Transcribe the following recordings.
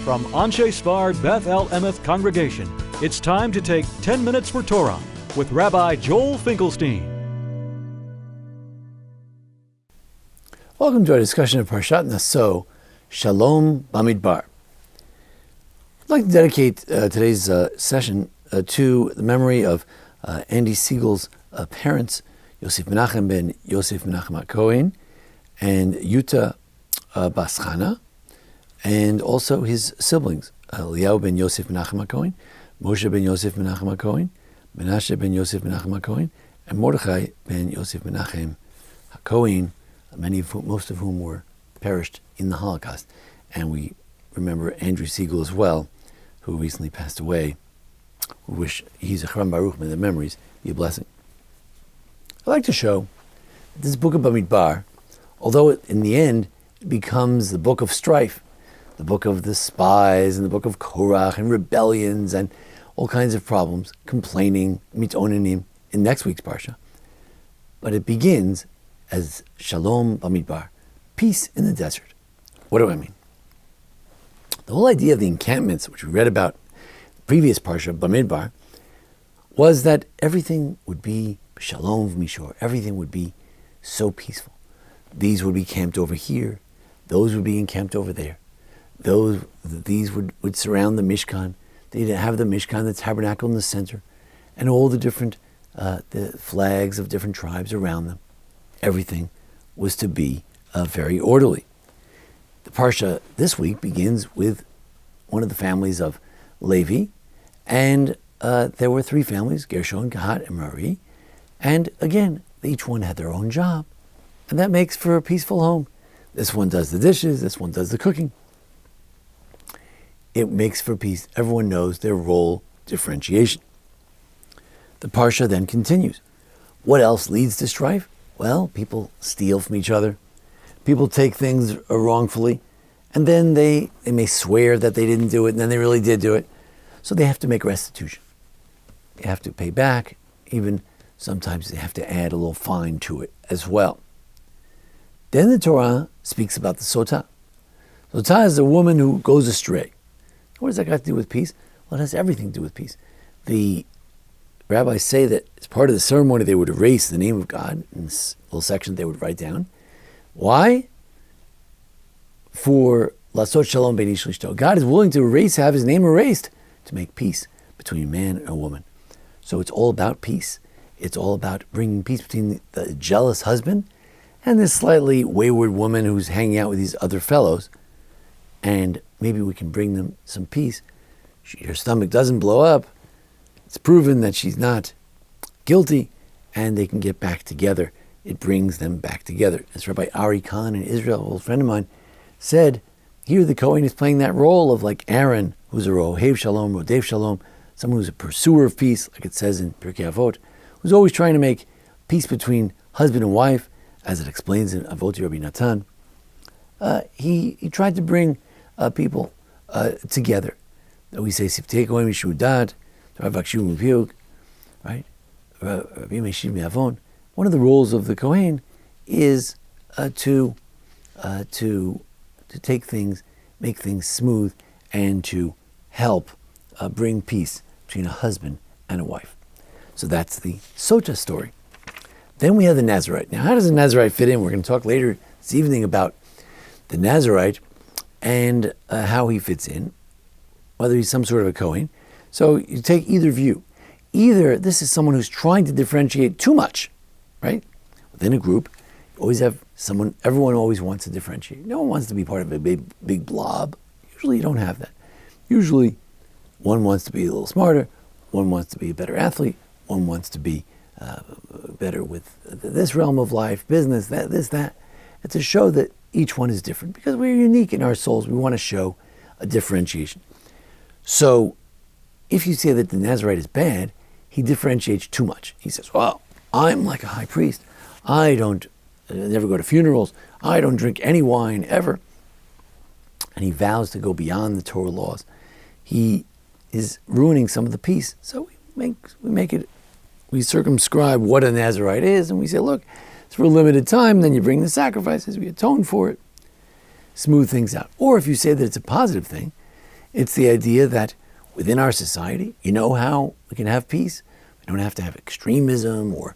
From Anshe Sfard Beth El Emeth Congregation, it's time to take 10 Minutes for Torah with Rabbi Joel Finkelstein. Welcome to our discussion of Parshat Naso, Shalom, Bamidbar. I'd like to dedicate today's session to the memory of Andrew Siegel's parents, Yosef Menachem ben Yosef Menachem Hachoen, and Yuta bas Chana, and also his siblings, Eliyahu ben Yosef Menachem Hacohen, Moshe ben Yosef Menachem Hacohen, Menashe ben Yosef Menachem Hacohen, and Mordechai ben Yosef Menachem Hacohen, most of whom were perished in the Holocaust. And we remember Andrew Sigel as well, who recently passed away. We wish he's a Chram Baruch, may the memories be a blessing. I'd like to show that this book of Bamidbar, although in the end it becomes the book of strife, the book of the spies and the book of Korach and rebellions and all kinds of problems, complaining, mitonanim, in next week's parsha. But it begins as Shalom Bamidbar, peace in the desert. What do I mean? The whole idea of the encampments, which we read about the previous parsha, Bamidbar, was that everything would be Shalom v'mishor, everything would be so peaceful. These would be camped over here, those would be encamped over there. These would surround the Mishkan. They'd have the Mishkan, the tabernacle in the center, and all the different the flags of different tribes around them. Everything was to be very orderly. The parsha this week begins with one of the families of Levi, and there were three families, Gershon, Kehat, and Merari, and again, each one had their own job, and that makes for a peaceful home. This one does the dishes, this one does the cooking. It makes for peace. Everyone knows their role differentiation. The parsha then continues. What else leads to strife? Well, people steal from each other. People take things wrongfully, and then they may swear that they didn't do it, and then they really did do it. So they have to make restitution. They have to pay back. Even sometimes they have to add a little fine to it as well. Then the Torah speaks about the sotah. Sotah is a woman who goes astray. What does that got to do with peace? Well, it has everything to do with peace. The rabbis say that as part of the ceremony, they would erase the name of God in this little section they would write down. Why? For lasot shalom bein ish lishto. God is willing to have his name erased to make peace between man and a woman. So it's all about peace. It's all about bringing peace between the jealous husband and this slightly wayward woman who's hanging out with these other fellows. And maybe we can bring them some peace. Her stomach doesn't blow up. It's proven that she's not guilty, and they can get back together. It brings them back together. As Rabbi Ari Khan in Israel, an old friend of mine, said, here the Kohen is playing that role of like Aaron, who's a Rohev Shalom, Rodev Shalom, someone who's a pursuer of peace, like it says in Pirkei Avot, who's always trying to make peace between husband and wife, as it explains in Avot Rabbi Natan. He tried to bring people together. We say Siftei Kohen Mishudat, right? One of the roles of the Kohen is to take things, make things smooth, and to help bring peace between a husband and a wife. So that's the Sotah story. Then we have the Nazirite. Now, how does the Nazirite fit in? We're going to talk later this evening about the Nazirite and how he fits in, whether he's some sort of a Kohen. So you take either view. Either this is someone who's trying to differentiate too much, right? Within a group, you always have someone, everyone always wants to differentiate. No one wants to be part of a big blob. Usually you don't have that. Usually one wants to be a little smarter, one wants to be a better athlete, one wants to be better with this realm of life, business, that. And to show that each one is different, because we're unique in our souls. We want to show a differentiation. So if you say that the Nazirite is bad, he differentiates too much. He says, well, I'm like a high priest. I don't never go to funerals. I don't drink any wine ever. And he vows to go beyond the Torah laws. He is ruining some of the peace. So we circumscribe what a Nazirite is, and we say, look, it's for a limited time, then you bring the sacrifices, we atone for it. Smooth things out. Or if you say that it's a positive thing, It's the idea that within our society, you know how we can have peace? We don't have to have extremism or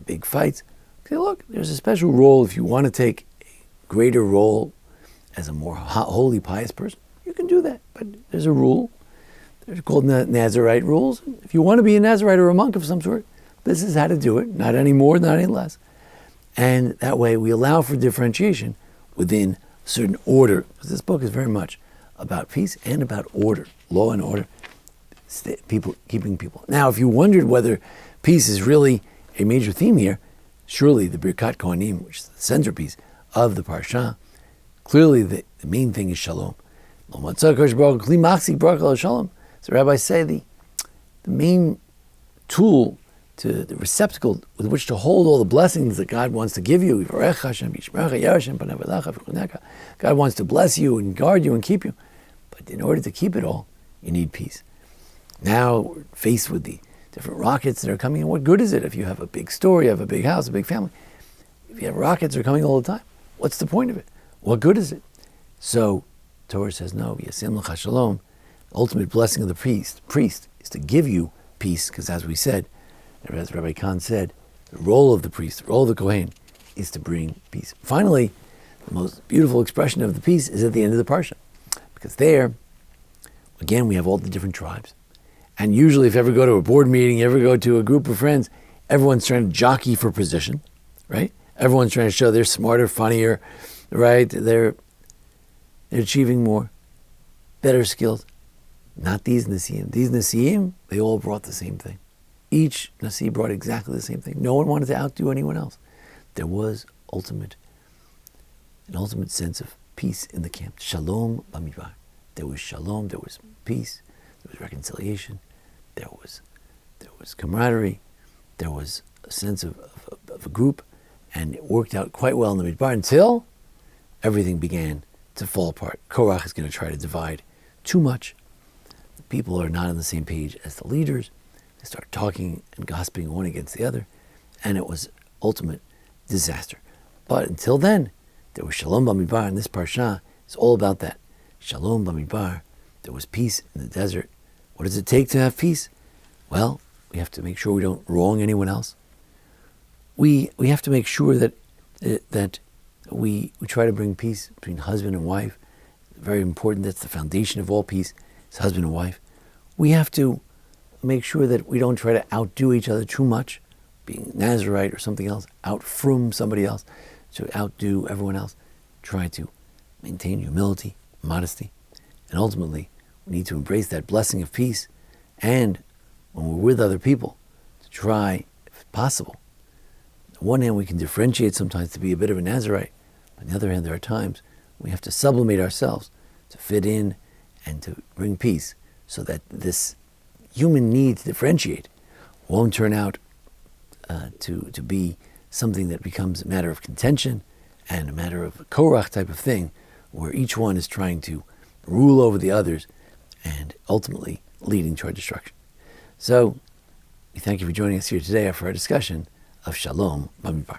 big fights. Okay, look, there's a special role if you want to take a greater role as a more holy, pious person. You can do that, but there's a rule. They're called Nazarite rules. If you want to be a Nazarite or a monk of some sort, this is how to do it, not any more, not any less. And that way we allow for differentiation within a certain order. Because this book is very much about peace and about order, law and order, keeping people. Now, if you wondered whether peace is really a major theme here, surely the Birkat Kohanim, which is the centerpiece of the Parsha, clearly the main thing is Shalom. So the rabbis say the main tool, the receptacle with which to hold all the blessings that God wants to give you. God wants to bless you and guard you and keep you. But in order to keep it all, you need peace. Now we're faced with the different rockets that are coming in. What good is it if you have a big store, you have a big house, a big family? If you have rockets that are coming all the time, what's the point of it? What good is it? So Torah says, no, Yasim L'cha Shalom, the ultimate blessing of the priest is to give you peace, because as we said, as Rabbi Khan said, the role of the priest, the role of the Kohen, is to bring peace. Finally, the most beautiful expression of the peace is at the end of the Parsha, because there, again, we have all the different tribes. And usually if you ever go to a board meeting, you ever go to a group of friends, everyone's trying to jockey for position, right? Everyone's trying to show they're smarter, funnier, right? They're achieving more, better skills. Not these Nasiim. These Nasiim, they all brought the same thing. Each Nasi brought exactly the same thing. No one wanted to outdo anyone else. There was an ultimate sense of peace in the camp. Shalom Bamidbar. There was shalom, there was peace, there was reconciliation, there was camaraderie, there was a sense of a group, and it worked out quite well in the Midbar until everything began to fall apart. Korach is going to try to divide too much. The people are not on the same page as the leaders. They start talking and gossiping one against the other, and it was ultimate disaster. But until then, there was Shalom Bamidbar, and this Parsha is all about that. Shalom Bamidbar, there was peace in the desert. What does it take to have peace? Well, we have to make sure we don't wrong anyone else. We have to make sure that we try to bring peace between husband and wife. Very important. That's the foundation of all peace. It's husband and wife. We have to make sure that we don't try to outdo each other too much, being Nazarite or something else, out from somebody else, to outdo everyone else. Try to maintain humility, modesty, and ultimately we need to embrace that blessing of peace, and when we're with other people, to try, if possible. On one hand, we can differentiate sometimes to be a bit of a Nazarite. On the other hand, there are times we have to sublimate ourselves to fit in and to bring peace, so that this human need to differentiate won't turn out to be something that becomes a matter of contention and a matter of a Korach type of thing, where each one is trying to rule over the others and ultimately leading toward destruction. So, we thank you for joining us here today for our discussion of Shalom Bamidbar.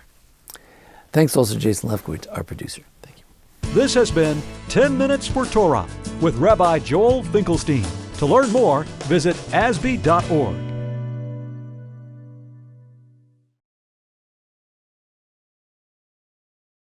Thanks also to Jason Lefkowitz, our producer. Thank you. This has been 10 Minutes for Torah with Rabbi Joel Finkelstein. To learn more, visit asb.org.